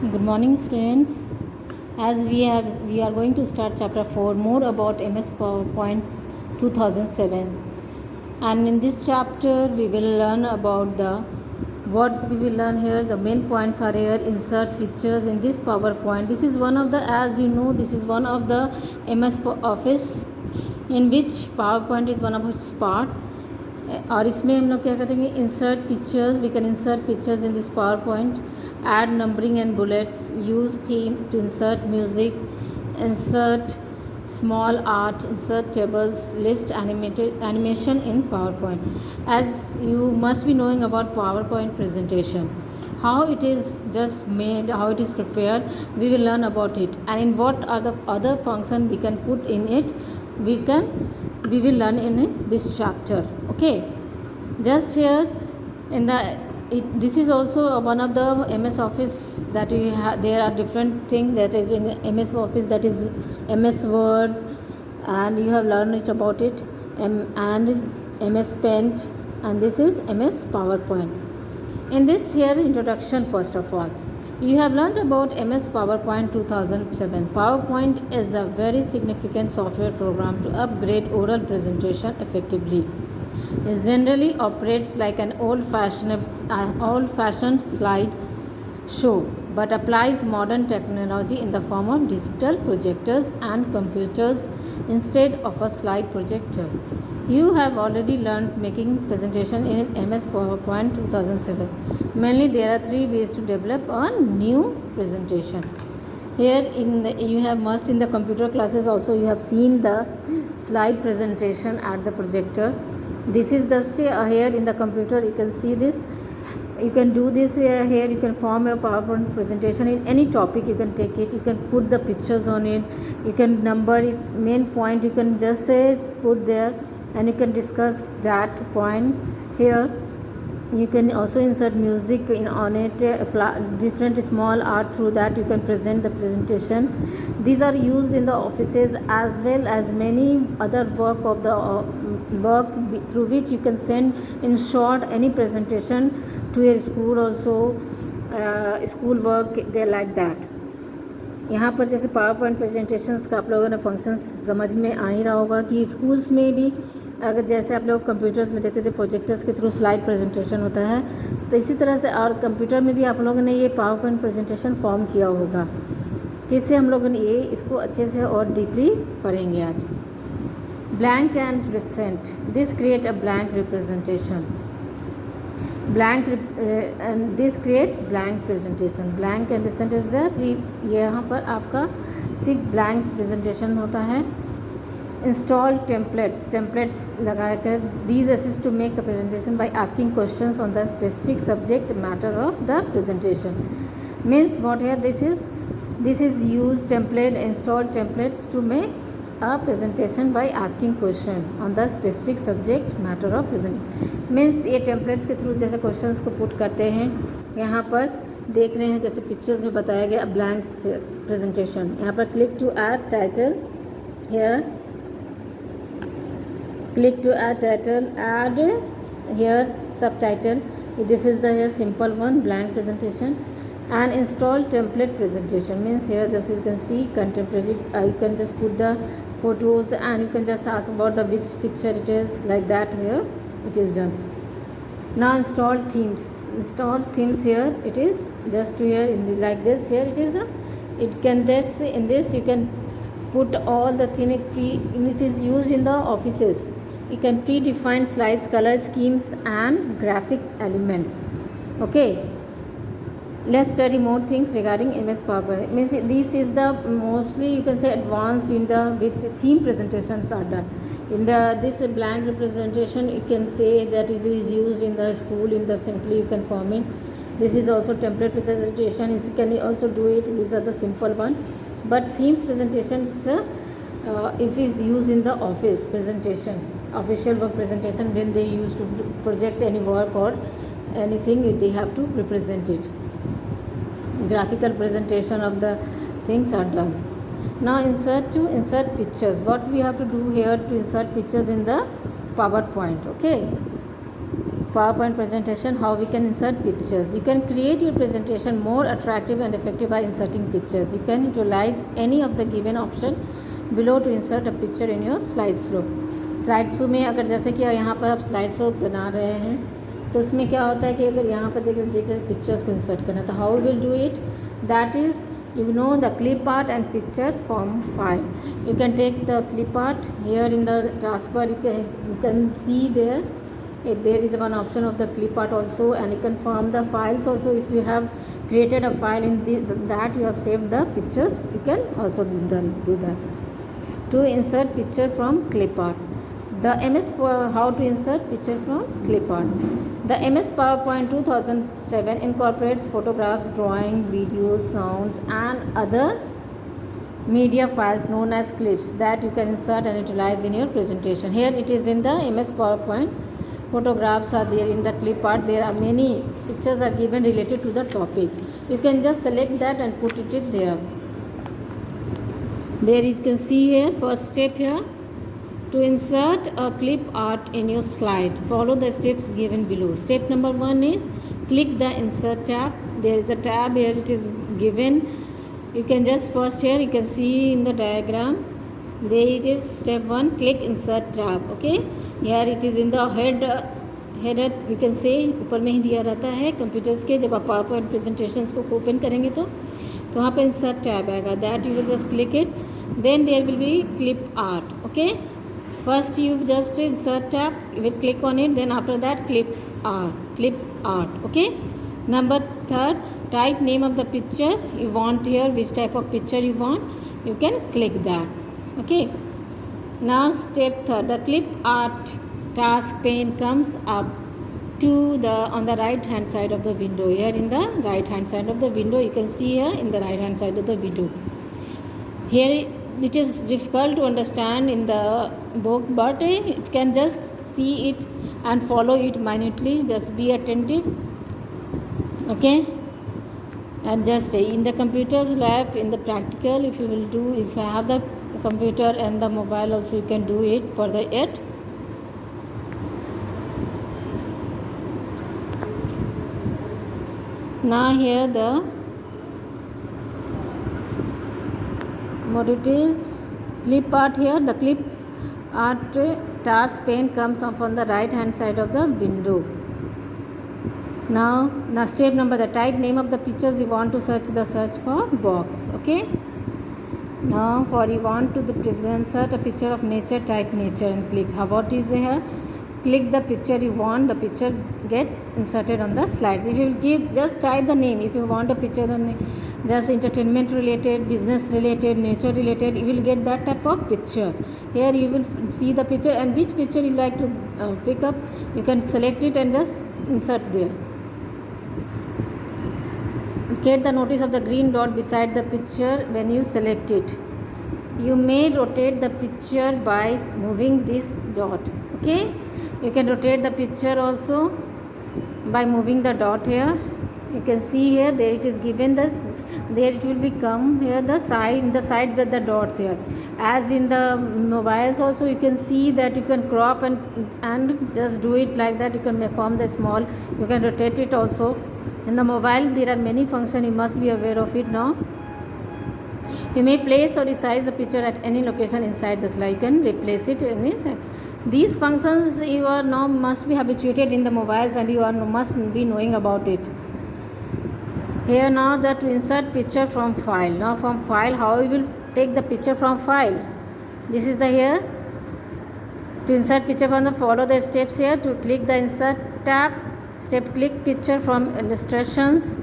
Good morning, students. As we are going to start chapter 4 more about MS PowerPoint 2007, and in this chapter we will learn about the what we will learn here. The main points are here: insert pictures in this PowerPoint. This is one of the, as you know, this is one of the MS Office in which PowerPoint is one of its part. और इसमें हम लोग क्या करेंगे, insert pictures. We can insert pictures in this PowerPoint, add numbering and bullets, use theme to insert music, insert small art, insert tables, list animation in PowerPoint. As you must be knowing about PowerPoint presentation, how it is just made, how it is prepared, we will learn about it, and in what are the other function we can put in it, we will learn in this chapter. Okay, just here in the this is also one of the MS Office that we have. There are different things that is in MS Office, that is MS Word, and you have learned it about it, and MS Paint, and this is MS PowerPoint. In this here introduction, first of all, you have learned about MS PowerPoint 2007. PowerPoint is a very significant software program to upgrade oral presentation effectively. It generally operates like an old-fashioned slide show, but applies modern technology in the form of digital projectors and computers instead of a slide projector. You have already learned making presentation in MS PowerPoint 2007. Mainly, there are 3 ways to develop a new presentation. Here you have must in the computer classes also you have seen the slide presentation at the projector. This is the here in the computer you can see this. You can do this here. You can form a PowerPoint presentation in any topic. You can take it, you can put the pictures on it, you can number it, main point you can just say put there, and you can discuss that point here. You can also insert music on it, different small art. Through that you can present the presentation. These are used in the offices as well as many other work of the work through which you can send in short any presentation to your school also, school work they like that. यहाँ पर जैसे power point presentations का आप लोगों ने functions समझ में आ ही रहा होगा कि स्कूल्स में भी अगर जैसे आप लोग कंप्यूटर्स में देते थे प्रोजेक्टर्स के थ्रू स्लाइड प्रेजेंटेशन होता है, तो इसी तरह से और कंप्यूटर में भी आप लोगों ने ये पावर पॉइंट प्रेजेंटेशन फॉर्म किया होगा. फिर से हम लोगों ने इसको अच्छे से और डीपली पढ़ेंगे आज. Blank and recent, this create a blank representation. Blank and this creates blank presentation. Blank and recent is the 3. यहाँ पर आपका सिर्फ blank presentation होता है. Install templates लगाकर these assist to make a presentation by asking questions on the specific subject matter of the presentation. Means what here this is use template, install templates to make a presentation by asking question on the specific subject matter of presentation. Means ये templates के through जैसे questions को put करते हैं. यहाँ पर देख रहे हैं जैसे पिक्चर्स में बताया गया ब्लैंक प्रेजेंटेशन. यहाँ पर click to add title, here click to add title, add here subtitle. This is the here simple one blank presentation. And install template presentation means here this you can see contemporary, you can just put the photos and you can just ask about the which picture it is, like that. Here it is done. Now install themes here. It is just here in the, like this. Here it is it can this in this you can put all the thing. It is used in the offices. You can predefine slides, color schemes and graphic elements. Okay, let's study more things regarding MS PowerPoint. Means this is the mostly you can say advanced in the which theme presentations are done. In the this blank representation you can say that it is used in the school in the simply you can form it. This is also template presentation. You can also do it. These are the simple one. But themes presentation is used in the office presentation, official work presentation, when they use to project any work or anything they have to represent it. Graphical presentation of the things are done. Now insert pictures. What we have to do here to insert pictures in the PowerPoint. Okay, PowerPoint presentation, how we can insert pictures. You can create your presentation more attractive and effective by inserting pictures. You can utilize any of the given option below to insert a picture in your slideshow. Slide में अगर जैसे कि यहाँ पर आप slide show बना रहे हैं तो उसमें क्या होता है कि अगर यहाँ पर देखिए पिक्चर्स को इंसर्ट करना तो how will do it, that is you know the clip art and picture from file. You can take the clip art here in the taskbar. You can see there is one option of the clip art also, and you can form the files also. If you have created a file in that you have saved the pictures, you can also do that. To insert picture from clip art, the how to insert picture from clip art. The MS PowerPoint 2007 incorporates photographs, drawing, videos, sounds and other media files known as clips that you can insert and utilize in your presentation. Here it is in the MS PowerPoint. Photographs are there in the clip art. There are many pictures are given related to the topic. You can just select that and put it there. There you can see here first step here. To insert a clip art in your slide, follow the steps given below. Step number 1 is click the insert tab. There is a tab here, it is given. You can just first here you can see in the diagram. There it is step 1, click insert tab. Okay, here it is in the header. You can say ऊपर में ही दिया रहता है computers के. जब आप PowerPoint presentations को open करेंगे तो वहाँ पे इंसर्ट टैब आएगा. That you will just click it. Then there will be clip art. Okay, first you just insert tab, you will click on it, then after that clip art. Okay, number 3, type name of the picture you want here, which type of picture you want, you can click that. Okay, now step 3, the clip art task pane comes up to the on the right hand side of the window. Here in the right hand side of the window, you can see here in the right hand side of the window. Here it is difficult to understand in the book, but it can just see it and follow it minutely. Just be attentive. Okay, and just in the computers lab, in the practical, if you will do, if you have the computer and the mobile also, you can do it for the it. Now here the what it is clip art. Here the clip art task pane comes up on the right hand side of the window. Now step number, the type name of the pictures you want to search, the search for box. Okay, now for you want to the present insert a picture of nature, type nature and click. How what is here, click the picture you want, the picture gets inserted on the slides. If you will give, just type the name. If you want a picture, then just entertainment related, business related, nature related, you will get that type of picture. Here you will see the picture and which picture you like to pick up, you can select it and just insert there. Get the notice of the green dot beside the picture when you select it. You may rotate the picture by moving this dot. Okay, you can rotate the picture also by moving the dot here. You can see here, there it is given this, there it will become here the sides at the dots here. As in the mobiles also, you can see that you can crop and just do it like that. You can form the small, you can rotate it also. In the mobile there are many functions, you must be aware of it now. You may place or resize the picture at any location inside the slide. You can replace it in these functions. You are now must be habituated in the mobiles and you are must be knowing about it. Here now that to insert picture from file. Now from file, how you will take the picture from file. This is the here. To insert picture from the, follow the steps here. To click the insert tab, step click picture from illustrations.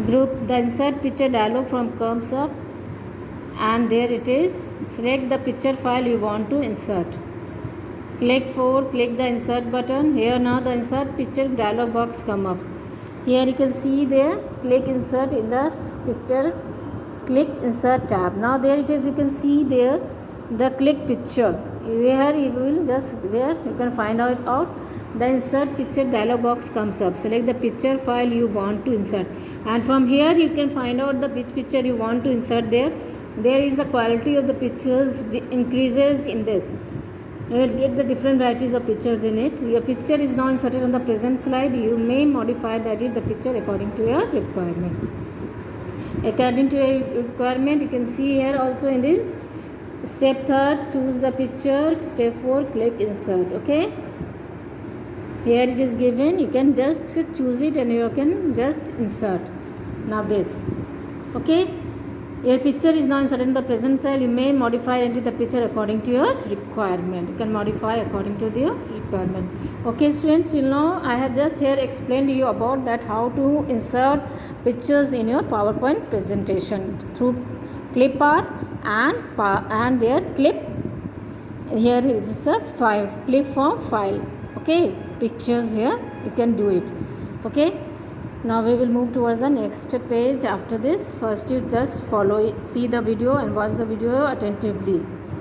Group the insert picture dialog from comes up and there it is. Select the picture file you want to insert. Click the insert button. Here now the insert picture dialog box come up. Here you can see there, click insert in the picture, click insert tab. Now there it is, you can see there the click picture. Here you will just, there you can find out the insert picture dialog box comes up. Select the picture file you want to insert and from here you can find out the which picture you want to insert there. There is the quality of the pictures increases in this. You will get the different varieties of pictures in it. Your picture is now inserted on the present slide. You may modify the edit the picture according to your requirement. According to your requirement, you can see here also in the step 3rd, choose the picture. Step 4, click insert. Okay. Here it is given. You can just choose it and you can just insert. Now this. Okay. Your picture is now inserted in the present cell. You may modify and edit the picture according to your requirement. You can modify according to your requirement. Okay, students, you know I have just here explained to you about that how to insert pictures in your PowerPoint presentation through clip art and their clip. Here is a clip form file. Okay, pictures here you can do it. Okay. Now we will move towards the next page after this. First you just see the video and watch the video attentively.